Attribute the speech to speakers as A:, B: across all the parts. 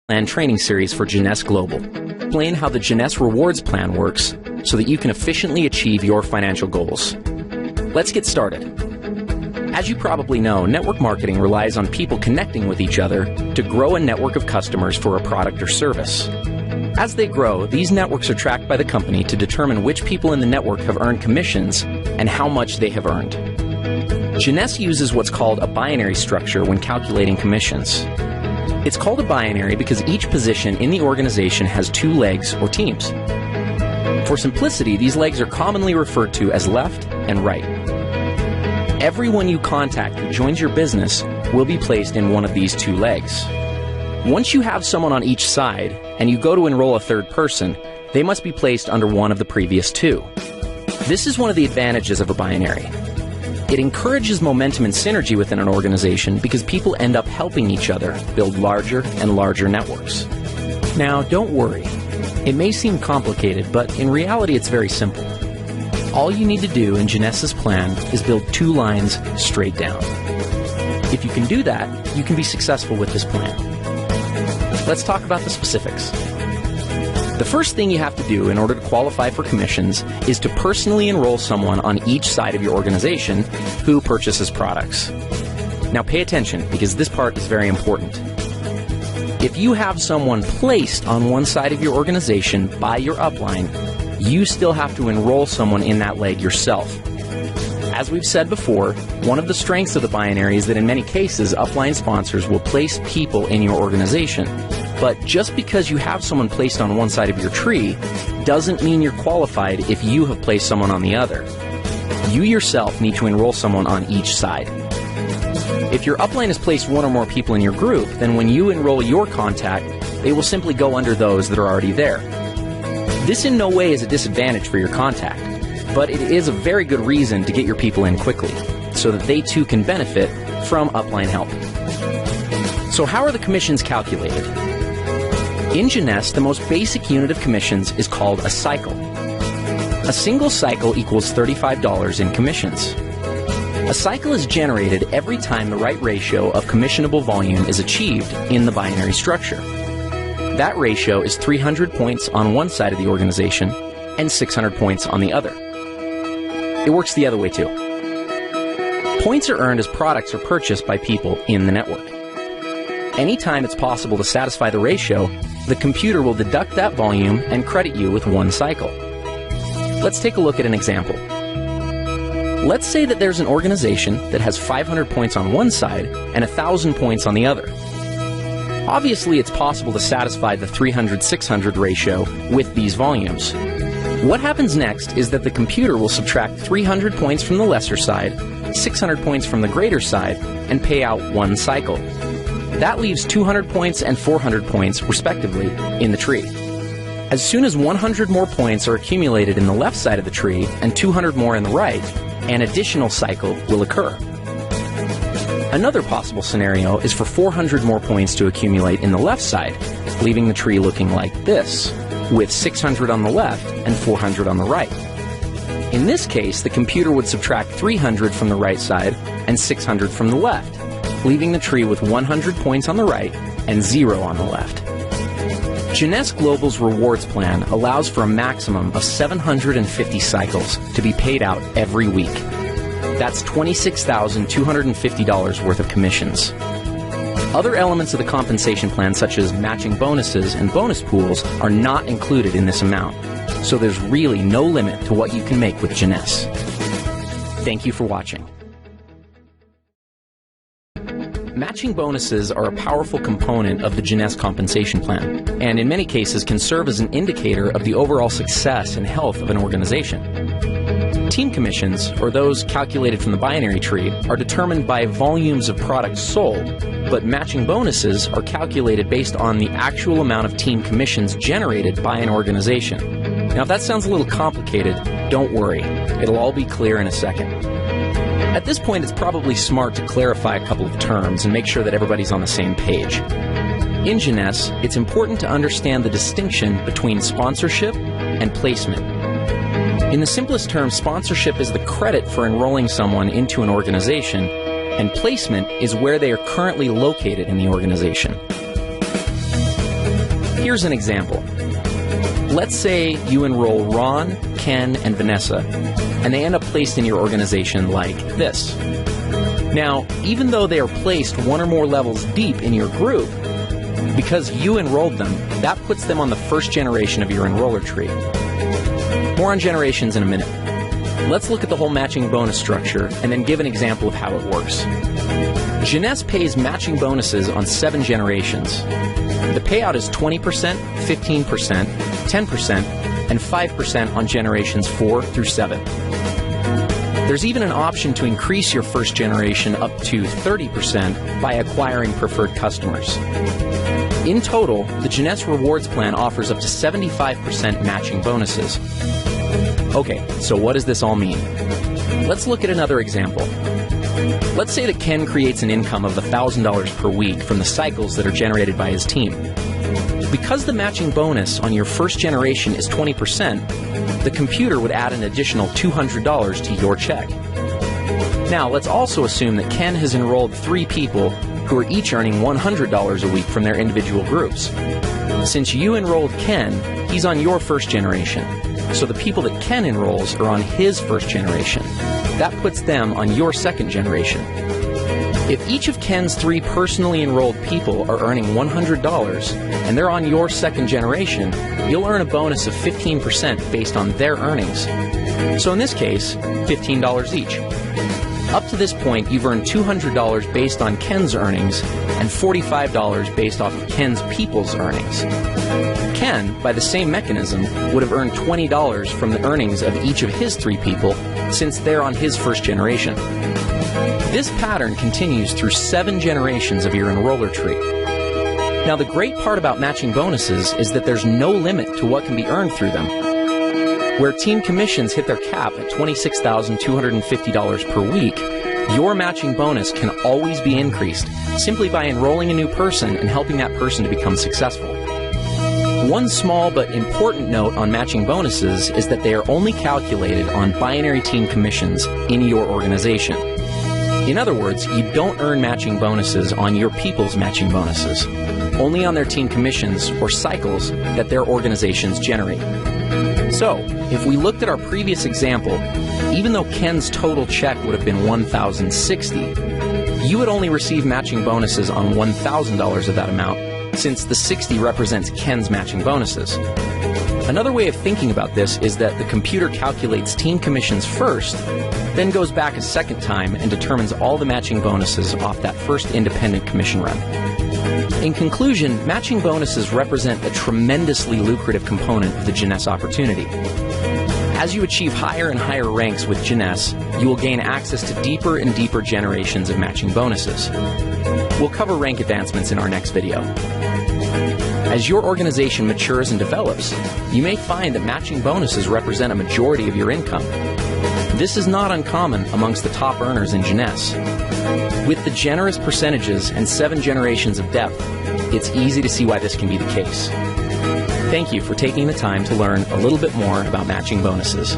A: and training series for Jeunesse Global. Explain how the Jeunesse Rewards Plan works so that you can efficiently achieve your financial goals. Let's get started. As you probably know, network marketing relies on people connecting with each other to grow a network of customers for a product or service. As they grow, these networks are tracked by the company to determine which people in the network have earned commissions and how much they have earned. Jeunesse uses what's called a binary structure when calculating commissions. It's called a binary because each position in the organization has two legs or teams. For simplicity, these legs are commonly referred to as left and right. Everyone you contact who joins your business will be placed in one of these two legs. Once you have someone on each side and you go to enroll a third person, they must be placed under one of the previous two. This is one of the advantages of a binary. It encourages momentum and synergy within an organization because people end up helping each other build larger and larger networks. Now, don't worry. It may seem complicated, but in reality it's very simple. All you need to do in Jeunesse's plan is build two lines straight down. If you can do that, you can be successful with this plan. Let's talk about the specifics. The first thing you have to do in order to qualify for commissions is to personally enroll someone on each side of your organization who purchases products. Now pay attention because this part is very important. If you have someone placed on one side of your organization by your upline, you still have to enroll someone in that leg yourself. As we've said before, one of the strengths of the binary is that in many cases, upline sponsors will place people in your organization. But just because you have someone placed on one side of your tree doesn't mean you're qualified if you have placed someone on the other. You yourself need to enroll someone on each side. If your upline has placed one or more people in your group, then when you enroll your contact, they will simply go under those that are already there. This in no way is a disadvantage for your contact, but it is a very good reason to get your people in quickly, so that they too can benefit from upline help. So how are the commissions calculated? In Jeunesse, the most basic unit of commissions is called a cycle. A single cycle equals $35 in commissions. A cycle is generated every time the right ratio of commissionable volume is achieved in the binary structure. That ratio is 300 points on one side of the organization and 600 points on the other. It works the other way too. Points are earned as products are purchased by people in the network. Anytime it's possible to satisfy the ratio, the computer will deduct that volume and credit you with one cycle. Let's take a look at an example. Let's say that there's an organization that has 500 points on one side and 1,000 points on the other. Obviously, it's possible to satisfy the 300-600 ratio with these volumes. What happens next is that the computer will subtract 300 points from the lesser side, 600 points from the greater side, and pay out one cycle. That leaves 200 points and 400 points, respectively, in the tree. As soon as 100 more points are accumulated in the left side of the tree and 200 more in the right, an additional cycle will occur. Another possible scenario is for 400 more points to accumulate in the left side, leaving the tree looking like this, with 600 on the left and 400 on the right. In this case, the computer would subtract 300 from the right side and 600 from the left, leaving the tree with 100 points on the right and 0 on the left. Jeunesse Global's rewards plan allows for a maximum of 750 cycles to be paid out every week. That's $26,250 worth of commissions. Other elements of the compensation plan, such as matching bonuses and bonus pools, are not included in this amount, so there's really no limit to what you can make with Jeunesse. Thank you for watching. Matching bonuses are a powerful component of the Jeunesse compensation plan, and in many cases can serve as an indicator of the overall success and health of an organization. Team commissions, or those calculated from the binary tree, are determined by volumes of products sold, but matching bonuses are calculated based on the actual amount of team commissions generated by an organization. Now, if that sounds a little complicated, don't worry. It'll all be clear in a second. At this point, it's probably smart to clarify a couple of terms and make sure that everybody's on the same page. In Jeunesse, it's important to understand the distinction between sponsorship and placement. In the simplest terms, sponsorship is the credit for enrolling someone into an organization, and placement is where they are currently located in the organization. Here's an example. Let's say you enroll Ron, Ken, and Vanessa, and they end up placed in your organization like this. Now, even though they are placed one or more levels deep in your group, because you enrolled them, that puts them on the first generation of your enroller tree. More on generations in a minute. Let's look at the whole matching bonus structure and then give an example of how it works. Jeunesse pays matching bonuses on 7 generations. The payout is 20%, 15%, 10%, and 5% on generations 4 through 7. There's even an option to increase your first generation up to 30% by acquiring preferred customers. In total, the Jeunesse Rewards Plan offers up to 75% matching bonuses. Okay, so what does this all mean? Let's look at another example. Let's say that Ken creates an income of $1,000 per week from the cycles that are generated by his team. Because the matching bonus on your first generation is 20%, the computer would add an additional $200 to your check. Now, let's also assume that Ken has enrolled 3 people who are each earning $100 a week from their individual groups. Since you enrolled Ken, he's on your first generation. So the people that Ken enrolls are on his first generation. That puts them on your second generation. If each of Ken's 3 personally enrolled people are earning $100 and they're on your second generation, you'll earn a bonus of 15% based on their earnings. So in this case, $15 each. Up to this point, you've earned $200 based on Ken's earnings and $45 based off of Ken's people's earnings. Ken, by the same mechanism, would have earned $20 from the earnings of each of his 3 people since they're on his first generation. This pattern continues through 7 generations of your enroller tree. Now, the great part about matching bonuses is that there's no limit to what can be earned through them. Where team commissions hit their cap at $26,250 per week, your matching bonus can always be increased simply by enrolling a new person and helping that person to become successful. One small but important note on matching bonuses is that they are only calculated on binary team commissions in your organization. In other words, you don't earn matching bonuses on your people's matching bonuses, only on their team commissions or cycles that their organizations generate. So, if we looked at our previous example, even though Ken's total check would have been $1,060, you would only receive matching bonuses on $1,000 of that amount, since the 60 represents Ken's matching bonuses. Another way of thinking about this is that the computer calculates team commissions first, then goes back a second time and determines all the matching bonuses off that first independent commission run. In conclusion, matching bonuses represent a tremendously lucrative component of the Jeunesse opportunity. As you achieve higher and higher ranks with Jeunesse, you will gain access to deeper and deeper generations of matching bonuses. We'll cover rank advancements in our next video. As your organization matures and develops, you may find that matching bonuses represent a majority of your income. This is not uncommon amongst the top earners in Jeunesse. With the generous percentages and 7 generations of depth, it's easy to see why this can be the case. Thank you for taking the time to learn a little bit more about matching bonuses.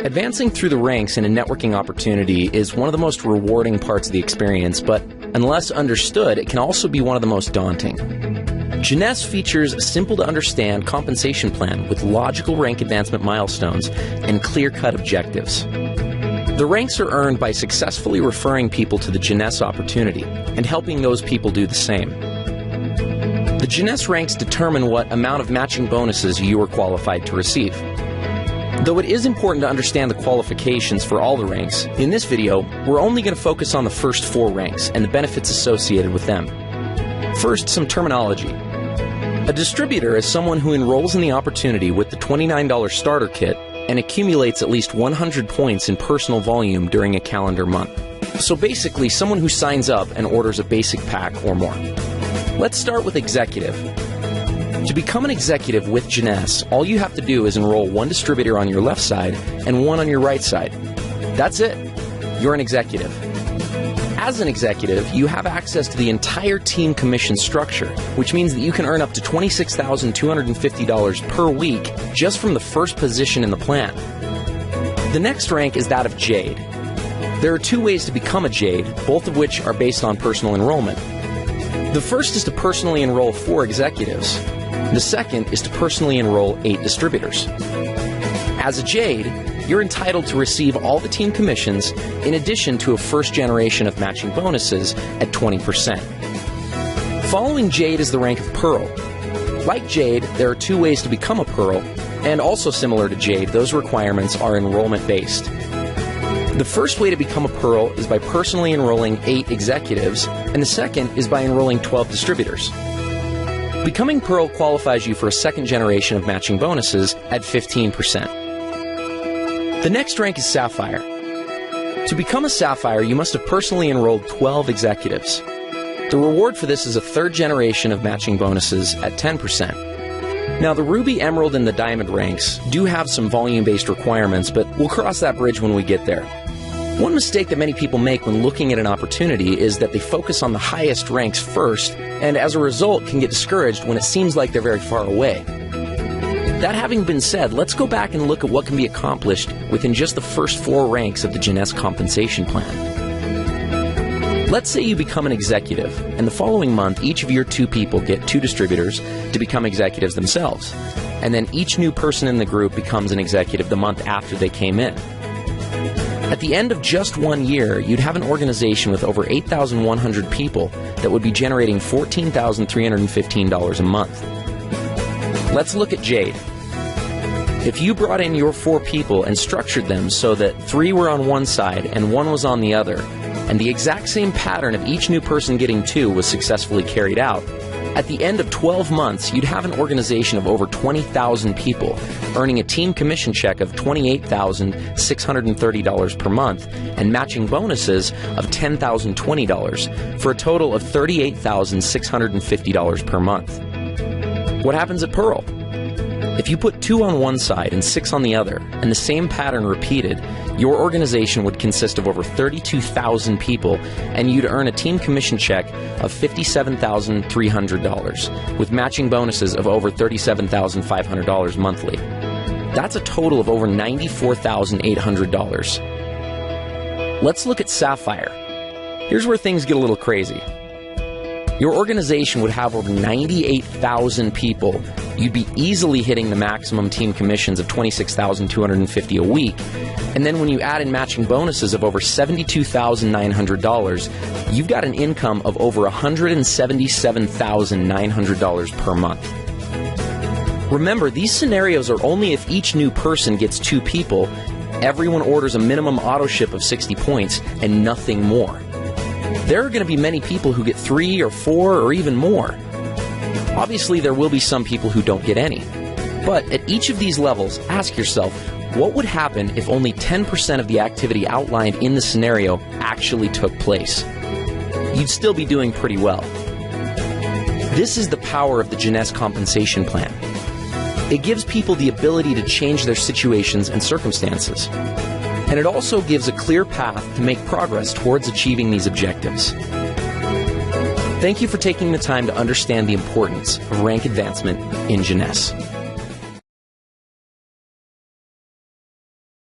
A: Advancing through the ranks in a networking opportunity is one of the most rewarding parts of the experience, but unless understood, it can also be one of the most daunting. Jeunesse features a simple-to-understand compensation plan with logical rank advancement milestones and clear-cut objectives. The ranks are earned by successfully referring people to the Jeunesse opportunity and helping those people do the same. The Jeunesse ranks determine what amount of matching bonuses you are qualified to receive. Though it is important to understand the qualifications for all the ranks, in this video, we're only going to focus on the first 4 ranks and the benefits associated with them. First, some terminology. A distributor is someone who enrolls in the opportunity with the $29 starter kit and accumulates at least 100 points in personal volume during a calendar month. So basically, someone who signs up and orders a basic pack or more. Let's start with executive. To become an executive with Jeunesse, all you have to do is enroll 1 distributor on your left side and 1 on your right side. That's it. You're an executive. As an executive, you have access to the entire team commission structure, which means that you can earn up to $26,250 per week just from the first position in the plan. The next rank is that of Jade. There are 2 ways to become a Jade, both of which are based on personal enrollment. The first is to personally enroll 4 executives. The second is to personally enroll 8 distributors. As a Jade, you're entitled to receive all the team commissions in addition to a first generation of matching bonuses at 20%. Following Jade is the rank of Pearl. Like Jade, there are 2 ways to become a Pearl, and also similar to Jade, those requirements are enrollment-based. The first way to become a Pearl is by personally enrolling 8 executives, and the second is by enrolling 12 distributors. Becoming Pearl qualifies you for a second generation of matching bonuses at 15%. The next rank is Sapphire. To become a Sapphire, you must have personally enrolled 12 executives. The reward for this is a third generation of matching bonuses at 10%. Now, the Ruby, Emerald, and the Diamond ranks do have some volume-based requirements, but we'll cross that bridge when we get there. One mistake that many people make when looking at an opportunity is that they focus on the highest ranks first, and as a result can get discouraged when it seems like they're very far away. That having been said, let's go back and look at what can be accomplished within just the first 4 ranks of the Jeunesse compensation plan. Let's say you become an executive, and the following month each of your 2 people get 2 distributors to become executives themselves, and then each new person in the group becomes an executive the month after they came in. At the end of just 1 year, you'd have an organization with over 8,100 people that would be generating $14,315 a month. Let's look at Jade. If you brought in your 4 people and structured them so that 3 were on one side and 1 was on the other, and the exact same pattern of each new person getting 2 was successfully carried out, at the end of 12 months, you'd have an organization of over 20,000 people, earning a team commission check of $28,630 per month and matching bonuses of $10,020 for a total of $38,650 per month. What happens at Pearl? If you put 2 on one side and 6 on the other, and the same pattern repeated, your organization would consist of over 32,000 people, and you'd earn a team commission check of $57,300, with matching bonuses of over $37,500 monthly. That's a total of over $94,800. Let's look at Sapphire. Here's where things get a little crazy. Your organization would have over 98,000 people. You'd be easily hitting the maximum team commissions of $26,250 a week. And then when you add in matching bonuses of over $72,900, you've got an income of over $177,900 per month. Remember, these scenarios are only if each new person gets 2 people, everyone orders a minimum auto ship of 60 points, and nothing more. There are going to be many people who get 3 or 4 or even more. Obviously, there will be some people who don't get any. But at each of these levels, ask yourself, what would happen if only 10% of the activity outlined in the scenario actually took place? You'd still be doing pretty well. This is the power of the Jeunesse compensation plan. It gives people the ability to change their situations and circumstances. And it also gives a clear path to make progress towards achieving these objectives. Thank you for taking the time to understand the importance of rank advancement in Jeunesse.